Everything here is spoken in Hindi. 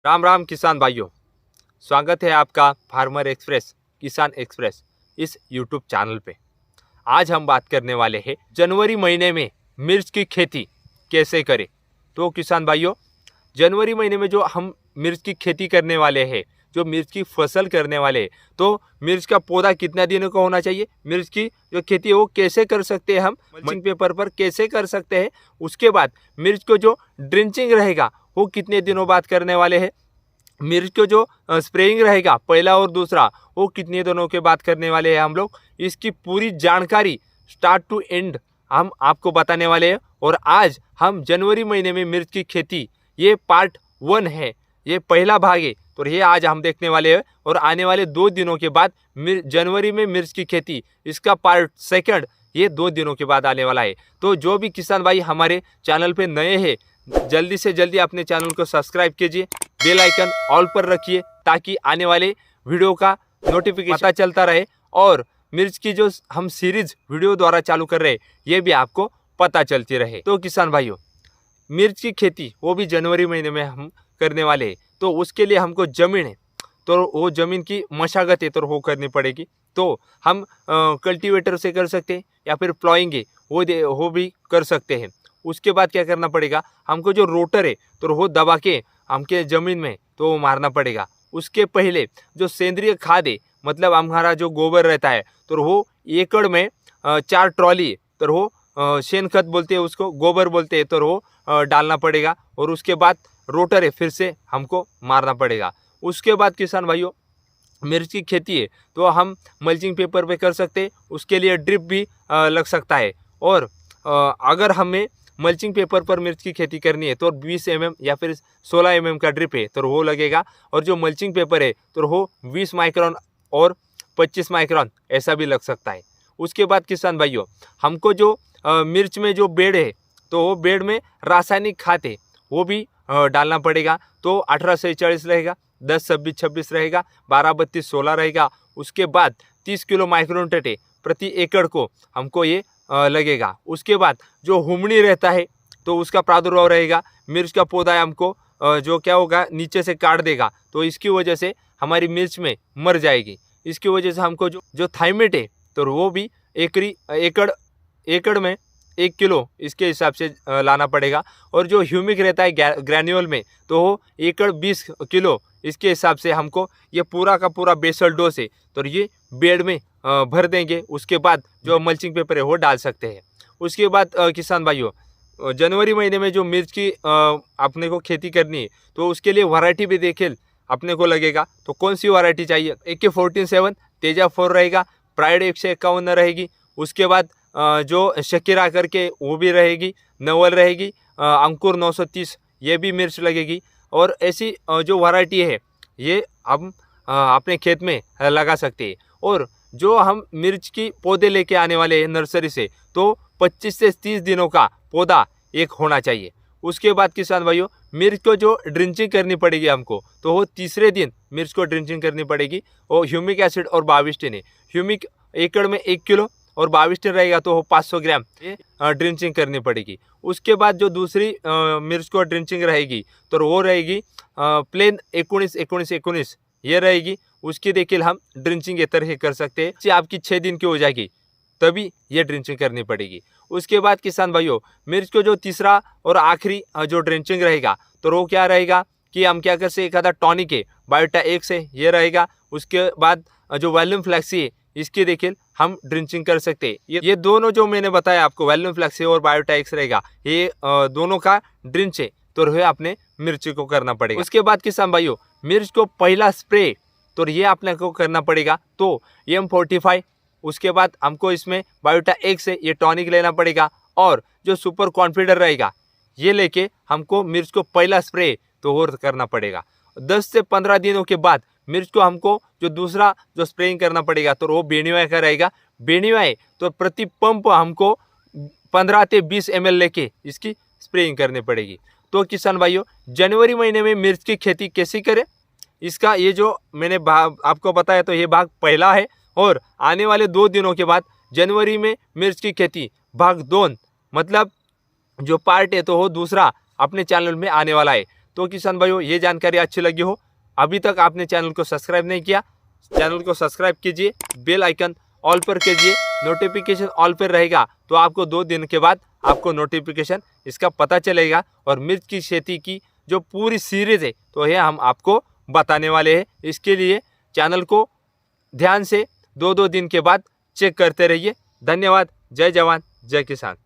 राम राम किसान भाइयों, स्वागत है आपका फार्मर एक्सप्रेस किसान एक्सप्रेस इस यूट्यूब चैनल पे। आज हम बात करने वाले हैं जनवरी महीने में मिर्च की खेती कैसे करें। तो किसान भाइयों, जनवरी महीने में जो हम मिर्च की खेती करने वाले हैं, जो मिर्च की फसल करने वाले हैं, तो मिर्च का पौधा कितना दिनों का होना चाहिए, मिर्च की जो खेती है वो कैसे कर सकते हैं, हम मल्चिंग पेपर पर कैसे कर सकते हैं। उसके बाद मिर्च को जो ड्रिंचिंग रहेगा वो कितने दिनों बाद करने वाले हैं, मिर्च को जो स्प्रेइंग रहेगा पहला और दूसरा वो कितने दिनों के बाद करने वाले हैं हम लोग। इसकी पूरी जानकारी स्टार्ट टू एंड हम आपको बताने वाले हैं। और आज हम जनवरी महीने में मिर्च की खेती, ये पार्ट 1 है, ये पहला भाग है, तो ये आज हम देखने वाले हैं। और आने वाले 2 दिनों के बाद जनवरी में मिर्च की खेती, इसका पार्ट 2 ये 2 दिनों के बाद आने वाला है। तो जो भी किसान भाई हमारे चैनल पे नए हैं, जल्दी से जल्दी अपने चैनल को सब्सक्राइब कीजिए, बेल आइकन ऑल पर रखिए ताकि आने वाले वीडियो का नोटिफिकेशन पता चलता रहे। और मिर्च की जो हम सीरीज वीडियो द्वारा चालू कर रहे हैं ये भी आपको पता चलती रहे। तो किसान भाइयों, मिर्च की खेती वो भी जनवरी महीने में हम करने वाले हैं, तो उसके लिए हमको ज़मीन है, तो वो ज़मीन की मशागत है तो वो करनी पड़ेगी। तो हम कल्टीवेटर से कर सकते हैं या फिर प्लॉइंग है वो भी कर सकते हैं। उसके बाद क्या करना पड़ेगा, हमको जो रोटर है तो वो दबा के हमके ज़मीन में तो वो मारना पड़ेगा। उसके पहले जो सेंद्रीय खाद है, मतलब हमारा जो गोबर रहता है, तो वो एकड़ में 4 ट्रॉली, तो वो शेन खत बोलते हैं उसको, गोबर बोलते हैं, तो वो डालना पड़ेगा। और उसके बाद रोटर है फिर से हमको मारना पड़ेगा। उसके बाद किसान भाइयों, मिर्च की खेती है तो हम मल्चिंग पेपर पे कर सकते हैं, उसके लिए ड्रिप भी लग सकता है। और अगर हमें मल्चिंग पेपर पर मिर्च की खेती करनी है तो 20 mm या फिर 16 mm का ड्रिप है तो वो लगेगा। और जो मल्चिंग पेपर है तो वो 20 माइक्रोन और 25 माइक्रोन ऐसा भी लग सकता है। उसके बाद किसान भाइयों, हमको जो मिर्च में जो बेड है तो वो बेड में रासायनिक खाद है वो भी डालना पड़ेगा। तो 18 से 40 रहेगा, 10 26 26 रहेगा, 12 32 16 रहेगा। उसके बाद 30 किलो माइक्रोन टटे प्रति एकड़ को हमको ये लगेगा। उसके बाद जो हुमड़ी रहता है तो उसका प्रादुर्भाव रहेगा, मिर्च का पौधा हमको जो क्या होगा नीचे से काट देगा, तो इसकी वजह से हमारी मिर्च में मर जाएगी। इसकी वजह से हमको जो थाइमेट है तो वो भी एकड़ में 1 किलो इसके हिसाब से लाना पड़ेगा। और जो ह्यूमिक रहता है ग्रैन्यूल में तो वो एकड़ 20 किलो इसके हिसाब से हमको ये पूरा का पूरा बेसल डोज है तो ये बेड में भर देंगे। उसके बाद जो मल्चिंग पेपर है वो डाल सकते हैं। उसके बाद किसान भाइयों, जनवरी महीने में जो मिर्च की अपने को खेती करनी है तो उसके लिए वैरायटी भी देखिए अपने को लगेगा। तो कौन सी वैरायटी चाहिए, AK 14-7 तेजा 4 रहेगा, प्राइड 151 रहेगी। उसके बाद जो शकीरा करके वो भी रहेगी, नवल रहेगी, अंकुर 930 ये भी मिर्च लगेगी। और ऐसी जो वैरायटी है ये हम अपने खेत में लगा सकते हैं। और जो हम मिर्च की पौधे लेके आने वाले हैं नर्सरी से तो 25 से 30 दिनों का पौधा एक होना चाहिए। उसके बाद किसान भाइयों, मिर्च को जो ड्रिंचिंग करनी पड़ेगी हमको, तो वो तीसरे दिन मिर्च को ड्रिंचिंग करनी पड़ेगी। और ह्यूमिक एसिड और बाविस्टिन है, ह्यूमिक एकड़ में 1 किलो और बाविस्टिन रहेगा तो वो 500 ग्राम ड्रिंचिंग करनी पड़ेगी। उसके बाद जो दूसरी मिर्च को ड्रिंचिंग रहेगी तो वो रहेगी प्लेन 19-19-19 ये रहेगी। उसकी देखिए हम ड्रिंचिंग ये तरह कर सकते हैं। ये आपकी 6 दिन की हो जाएगी तभी ये ड्रिंचिंग करनी पड़ेगी। उसके बाद किसान भाइयों, मिर्च को जो तीसरा और आखिरी जो ड्रिंचिंग रहेगा तो वो क्या रहेगा कि हम क्या कर सकते, एक आधा टॉनिक है बायोटा 1 से ये रहेगा। उसके बाद जो वैल्यूम फ्लैक्सी है इसकी देखिए हम ड्रिंचिंग कर सकते हैं। ये दोनों जो मैंने बताया आपको, वैल्यूम फ्लैक्सी और बायोटा 1 रहेगा, ये दोनों का ड्रिंच है तो ये आपने मिर्च को करना पड़ेगा। उसके बाद किसान भाइयों, मिर्च को पहला स्प्रे तो ये आपने को करना पड़ेगा तो M45। उसके बाद हमको इसमें बायोटा 1 से ये टॉनिक लेना पड़ेगा। और जो सुपर कॉन्फिडर रहेगा ये लेके हमको मिर्च को पहला स्प्रे तो और करना पड़ेगा। 10 से 15 दिनों के बाद मिर्च को हमको जो दूसरा जो स्प्रेइंग करना पड़ेगा तो वो बेनिवाई का रहेगा। बेनिवाई तो प्रति पंप हमको 15 से 20 ml लेके इसकी स्प्रेइंग करनी पड़ेगी। तो किसान भाइयों, जनवरी महीने में मिर्च की खेती कैसे करें, इसका ये जो मैंने आपको बताया तो ये भाग पहला है। और आने वाले 2 दिनों के बाद जनवरी में मिर्च की खेती भाग 2 मतलब जो पार्ट है तो वो दूसरा अपने चैनल में आने वाला है। तो किसान भाइयों, ये जानकारी अच्छी लगी हो, अभी तक आपने चैनल को सब्सक्राइब नहीं किया, चैनल को सब्सक्राइब कीजिए, बेल आइकन ऑल पर कीजिए, नोटिफिकेशन ऑल पर रहेगा तो आपको 2 दिन के बाद आपको नोटिफिकेशन इसका पता चलेगा। और मिर्च की खेती की जो पूरी सीरीज़ है तो ये हम आपको बताने वाले हैं। इसके लिए चैनल को ध्यान से 2-2 दिन के बाद चेक करते रहिए। धन्यवाद। जय जवान जय किसान।